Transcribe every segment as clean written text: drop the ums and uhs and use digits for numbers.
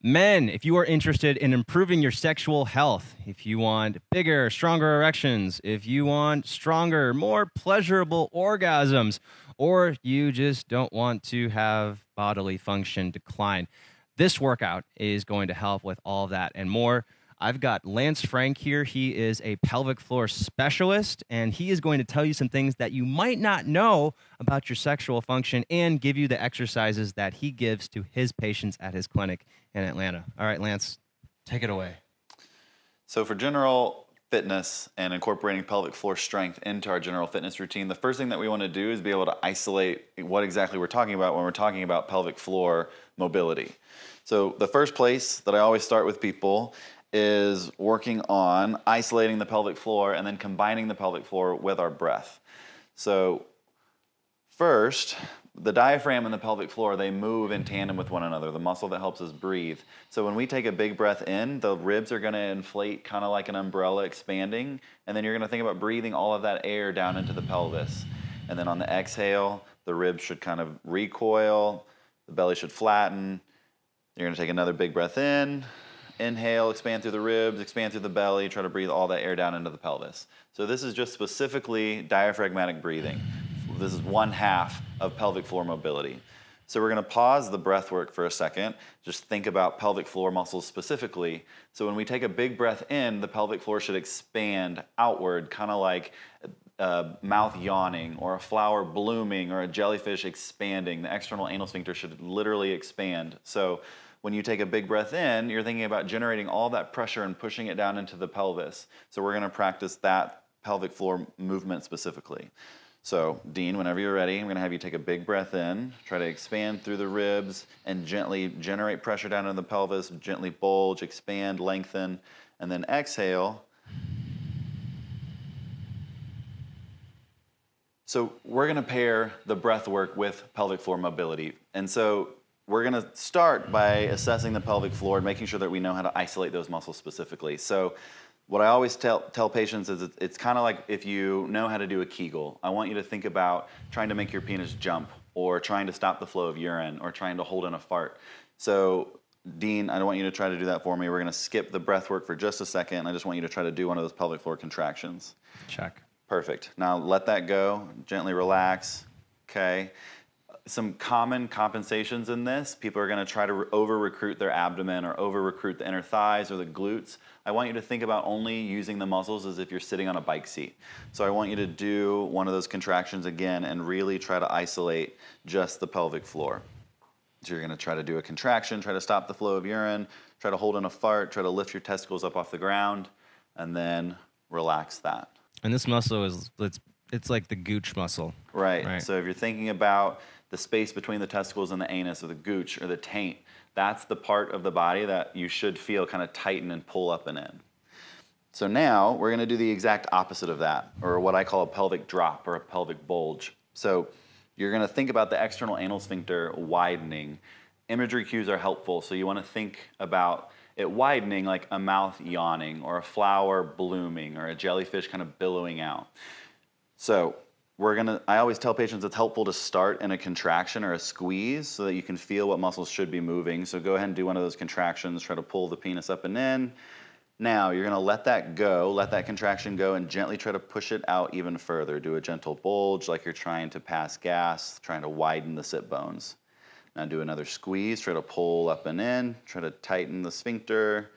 Men, if you are interested in improving your sexual health, if you want bigger, stronger erections, if you want stronger, more pleasurable orgasms, or you just don't want to have bodily function decline, this workout is going to help with all of that and more. I've got Lance Frank here. He is a pelvic floor specialist, and he is going to tell you some things that you might not know about your sexual function and give you the exercises that he gives to his patients at his clinic in Atlanta. All right, Lance, take it away. So for general fitness and incorporating pelvic floor strength into our general fitness routine, the first thing that we want to do is be able to isolate what exactly we're talking about when we're talking about pelvic floor mobility. So the first place that I always start with people is working on isolating the pelvic floor and then combining the pelvic floor with our breath. So first, the diaphragm and the pelvic floor, they move in tandem with one another, the muscle that helps us breathe. So when we take a big breath in, the ribs are going to inflate kind of like an umbrella expanding, and then you're going to think about breathing all of that air down into the pelvis. And then on the exhale, the ribs should kind of recoil, the belly should flatten. You're going to take another big breath in, inhale, expand through the ribs, expand through the belly, try to breathe all that air down into the pelvis. So this is just specifically diaphragmatic breathing. This is one half of pelvic floor mobility. So we're going to pause the breath work for a second. Just think about pelvic floor muscles specifically. So when we take a big breath in, the pelvic floor should expand outward, kind of like a mouth yawning or a flower blooming or a jellyfish expanding. The external anal sphincter should literally expand. So when you take a big breath in, you're thinking about generating all that pressure and pushing it down into the pelvis. So we're going to practice that pelvic floor movement specifically. So, Dean, whenever you're ready, I'm going to have you take a big breath in, try to expand through the ribs, and gently generate pressure down into the pelvis, gently bulge, expand, lengthen, and then exhale. So we're going to pair the breath work with pelvic floor mobility. And so we're going to start by assessing the pelvic floor and making sure that we know how to isolate those muscles specifically. So what I always tell patients is it's kind of like if you know how to do a Kegel. I want you to think about trying to make your penis jump, or trying to stop the flow of urine, or trying to hold in a fart. So Dean, I don't want you to try to do that for me. We're going to skip the breath work for just a second. I just want you to try to do one of those pelvic floor contractions. Check. Perfect. Now let that go. Gently relax. Okay. Some common compensations in this, people are going to try to over-recruit their abdomen or over-recruit the inner thighs or the glutes. I want you to think about only using the muscles as if you're sitting on a bike seat. So I want you to do one of those contractions again and really try to isolate just the pelvic floor. So you're going to try to do a contraction, try to stop the flow of urine, try to hold in a fart, try to lift your testicles up off the ground, and then relax that. And this muscle it's like the gooch muscle. Right. So if you're thinking about the space between the testicles and the anus, or the gooch, or the taint, that's the part of the body that you should feel kind of tighten and pull up and in. So now we're going to do the exact opposite of that, or what I call a pelvic drop or a pelvic bulge. So you're going to think about the external anal sphincter widening. Imagery cues are helpful, so you want to think about it widening like a mouth yawning, or a flower blooming, or a jellyfish kind of billowing out. So I always tell patients it's helpful to start in a contraction or a squeeze so that you can feel what muscles should be moving. So go ahead and do one of those contractions, try to pull the penis up and in. Now you're going to let that go, let that contraction go, and gently try to push it out even further. Do a gentle bulge like you're trying to pass gas, trying to widen the sit bones. Now do another squeeze, try to pull up and in, try to tighten the sphincter.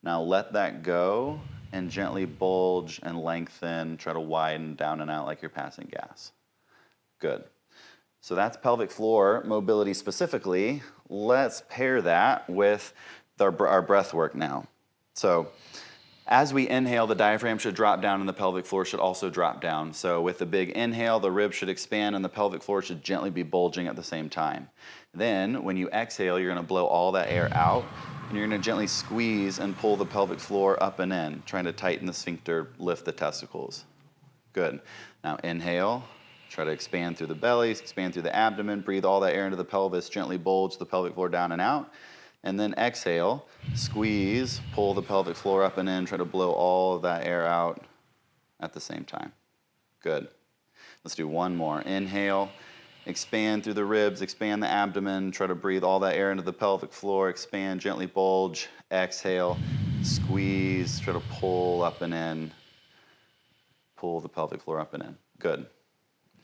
Now let that go and gently bulge and lengthen, try to widen down and out like you're passing gas. Good. So that's pelvic floor mobility specifically. Let's pair that with our breath work now. So as we inhale, the diaphragm should drop down and the pelvic floor should also drop down. So with a big inhale, the ribs should expand and the pelvic floor should gently be bulging at the same time. Then when you exhale, you're going to blow all that air out, and you're going to gently squeeze and pull the pelvic floor up and in, trying to tighten the sphincter, lift the testicles. Good. Now inhale, try to expand through the belly, expand through the abdomen, breathe all that air into the pelvis, gently bulge the pelvic floor down and out. And then exhale, squeeze, pull the pelvic floor up and in, try to blow all of that air out at the same time. Good. Let's do one more. Inhale. expand through the ribs, expand the abdomen, try to breathe all that air into the pelvic floor, expand, gently bulge, exhale, squeeze, try to pull up and in, pull the pelvic floor up and in. Good.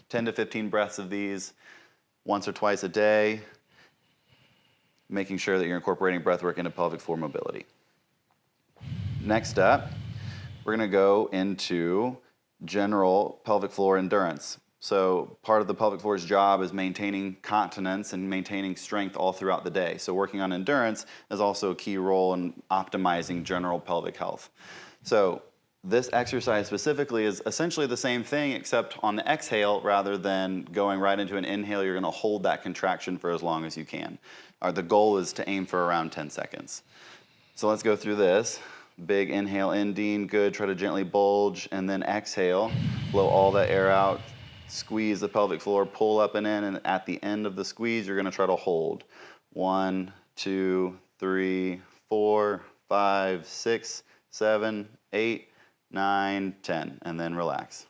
10 to 15 breaths of these once or twice a day, making sure that you're incorporating breath work into pelvic floor mobility. Next up, we're going to go into general pelvic floor endurance. So part of the pelvic floor's job is maintaining continence and maintaining strength all throughout the day. So working on endurance is also a key role in optimizing general pelvic health. So this exercise specifically is essentially the same thing, except on the exhale, rather than going right into an inhale, you're going to hold that contraction for as long as you can. The goal is to aim for around 10 seconds. So let's go through this. Big inhale in, Dean, good. Try to gently bulge, and then exhale. Blow all that air out. Squeeze the pelvic floor, pull up and in, and at the end of the squeeze, you're going to try to hold. 1, 2, 3, 4, 5, 6, 7, 8, 9, 10, and then relax.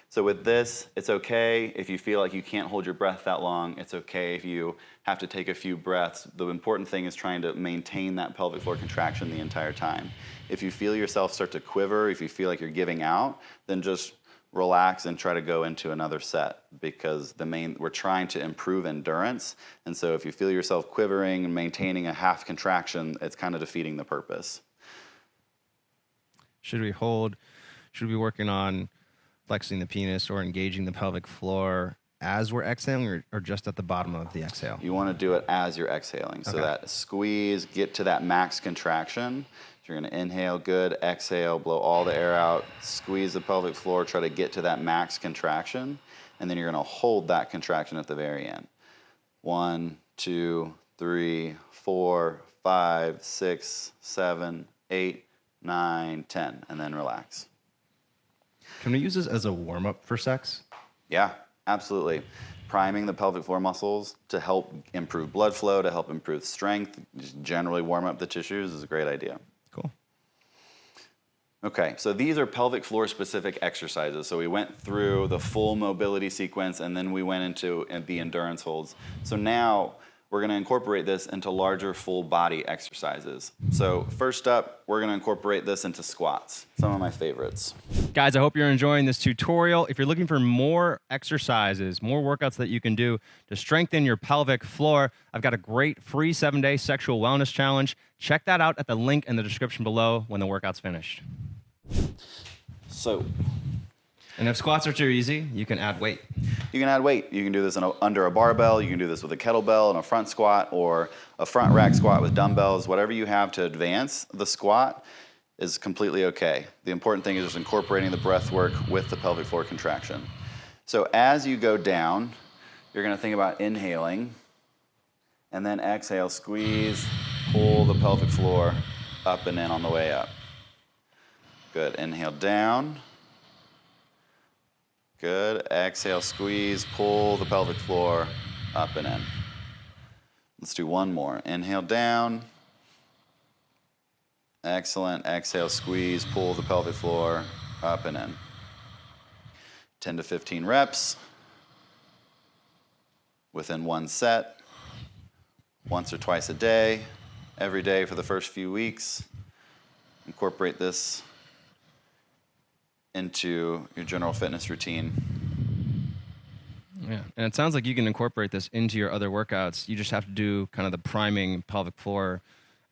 So with this, it's okay if you feel like you can't hold your breath that long. It's okay if you have to take a few breaths. The important thing is trying to maintain that pelvic floor contraction the entire time. If you feel yourself start to quiver, if you feel like you're giving out, then just relax and try to go into another set, because we're trying to improve endurance. And so if you feel yourself quivering and maintaining a half contraction, it's kind of defeating the purpose. Should we be working on flexing the penis or engaging the pelvic floor as we're exhaling, or just at the bottom of the exhale? You want to do it as you're exhaling. So that squeeze, get to that max contraction. So you're going to inhale, good, exhale, blow all the air out, squeeze the pelvic floor, try to get to that max contraction, and then you're going to hold that contraction at the very end. 1, 2, 3, 4, 5, 6, 7, 8, 9, 10, and then relax. Can we use this as a warm-up for sex? Yeah, absolutely. Priming the pelvic floor muscles to help improve blood flow, to help improve strength, just generally warm up the tissues is a great idea. Cool. Okay, so these are pelvic floor specific exercises. So we went through the full mobility sequence, and then we went into the endurance holds. So now we're going to incorporate this into larger full body exercises. So first up, we're going to incorporate this into squats, some of my favorites. Guys, I hope you're enjoying this tutorial. If you're looking for more exercises, more workouts that you can do to strengthen your pelvic floor, I've got a great free 7-day sexual wellness challenge. Check that out at the link in the description below when the workout's finished. And if squats are too easy, you can add weight. You can add weight. You can do this under a barbell. You can do this with a kettlebell and a front squat, or a front rack squat with dumbbells. Whatever you have to advance the squat is completely okay. The important thing is just incorporating the breath work with the pelvic floor contraction. So as you go down, you're going to think about inhaling, and then exhale, squeeze, pull the pelvic floor up and in on the way up. Good. Inhale down. Good. Exhale, squeeze, pull the pelvic floor up and in. Let's do one more. Inhale down. Excellent. Exhale, squeeze, pull the pelvic floor up and in. 10 to 15 reps within one set, once or twice a day, every day for the first few weeks. Incorporate this into your general fitness routine. Yeah, and it sounds like you can incorporate this into your other workouts. You just have to do kind of the priming pelvic floor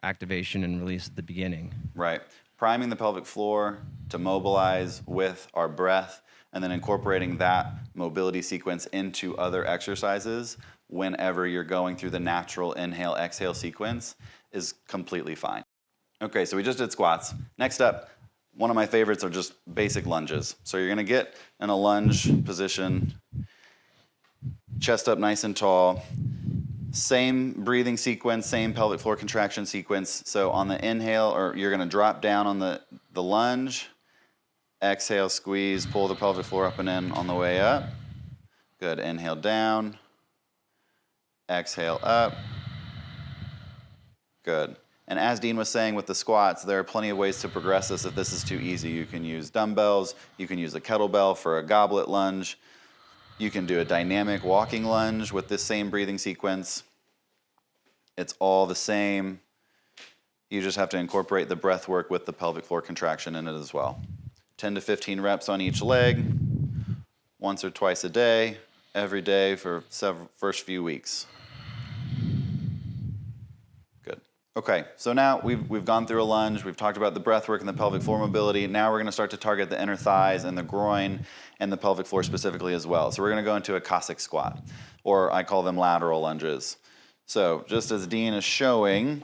activation and release at the beginning. Right. Priming the pelvic floor to mobilize with our breath, and then incorporating that mobility sequence into other exercises whenever you're going through the natural inhale-exhale sequence is completely fine. Okay, so we just did squats. Next up, one of my favorites are just basic lunges. So you're gonna get in a lunge position, chest up nice and tall. Same breathing sequence, same pelvic floor contraction sequence. So on the inhale, or you're gonna drop down on the lunge, exhale, squeeze, pull the pelvic floor up and in on the way up. Good, inhale down, exhale up. Good. And as Dean was saying with the squats, there are plenty of ways to progress this if this is too easy. You can use dumbbells, you can use a kettlebell for a goblet lunge. You can do a dynamic walking lunge with this same breathing sequence. It's all the same. You just have to incorporate the breath work with the pelvic floor contraction in it as well. 10 to 15 reps on each leg, once or twice a day, every day for first few weeks. Good. Okay, so now we've gone through a lunge, we've talked about the breath work and the pelvic floor mobility. Now we're going to start to target the inner thighs and the groin and the pelvic floor specifically as well. So we're going to go into a Cossack squat, or I call them lateral lunges. So just as Dean is showing,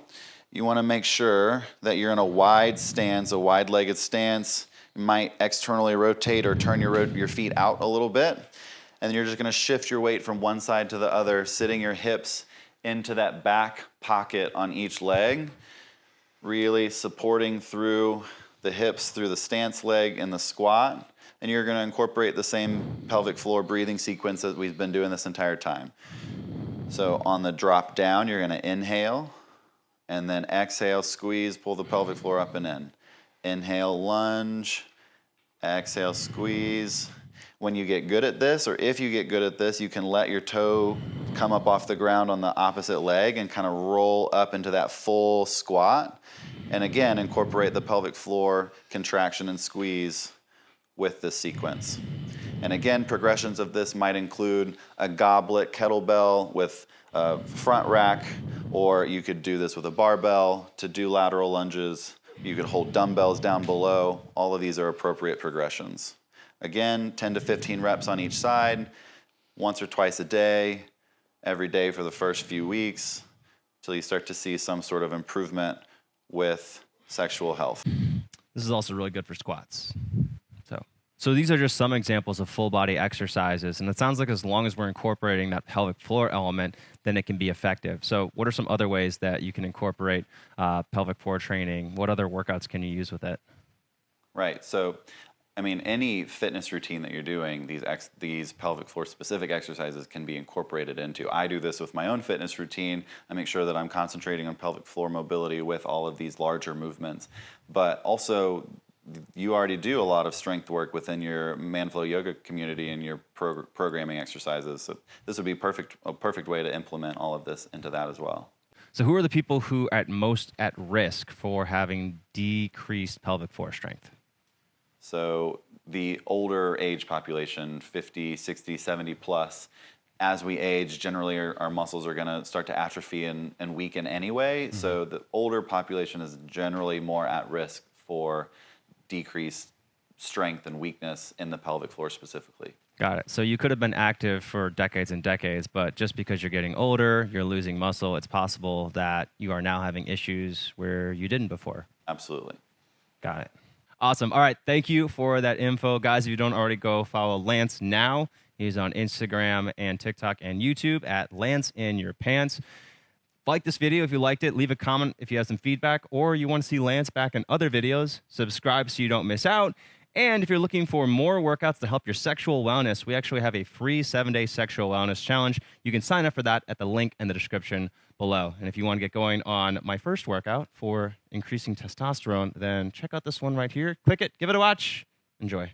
you want to make sure that you're in a wide stance, a wide-legged stance. You might externally rotate or turn your feet out a little bit. And you're just going to shift your weight from one side to the other, sitting your hips into that back pocket on each leg, really supporting through the hips, through the stance leg and the squat. And you're going to incorporate the same pelvic floor breathing sequence that we've been doing this entire time. So on the drop down, you're going to inhale, and then exhale, squeeze, pull the pelvic floor up and in. Inhale, lunge, exhale, squeeze. When you get good at this, or if you get good at this, you can let your toe come up off the ground on the opposite leg and kind of roll up into that full squat. And again, incorporate the pelvic floor contraction and squeeze with this sequence. And again, progressions of this might include a goblet kettlebell with a front rack, or you could do this with a barbell to do lateral lunges. You could hold dumbbells down below. All of these are appropriate progressions. Again, 10 to 15 reps on each side, once or twice a day, every day for the first few weeks, until you start to see some sort of improvement with sexual health. This is also really good for squats. So these are just some examples of full body exercises, and it sounds like as long as we're incorporating that pelvic floor element, then it can be effective. So what are some other ways that you can incorporate pelvic floor training? What other workouts can you use with it? Right. So, I mean, any fitness routine that you're doing, these pelvic floor specific exercises can be incorporated into. I do this with my own fitness routine. I make sure that I'm concentrating on pelvic floor mobility with all of these larger movements. But also, you already do a lot of strength work within your Manflow yoga community and your programming exercises. So this would be a perfect way to implement all of this into that as well. So who are the people who are most at risk for having decreased pelvic floor strength? So the older age population, 50, 60, 70 plus, as we age, generally our muscles are going to start to atrophy and weaken anyway. Mm-hmm. So the older population is generally more at risk for decreased strength and weakness in the pelvic floor specifically. Got it. So you could have been active for decades and decades, but just because you're getting older, you're losing muscle, it's possible that you are now having issues where you didn't before. Absolutely. Got it. Awesome. All right. Thank you for that info. Guys, if you don't already, go follow Lance now. He's on Instagram and TikTok and YouTube at Lance in Your Pants. Like this video if you liked it. Leave a comment if you have some feedback, or you want to see Lance back in other videos. Subscribe so you don't miss out. And if you're looking for more workouts to help your sexual wellness, we actually have a free 7-day sexual wellness challenge. You can sign up for that at the link in the description below. And if you want to get going on my first workout for increasing testosterone, then check out this one right here. Click it, give it a watch. Enjoy.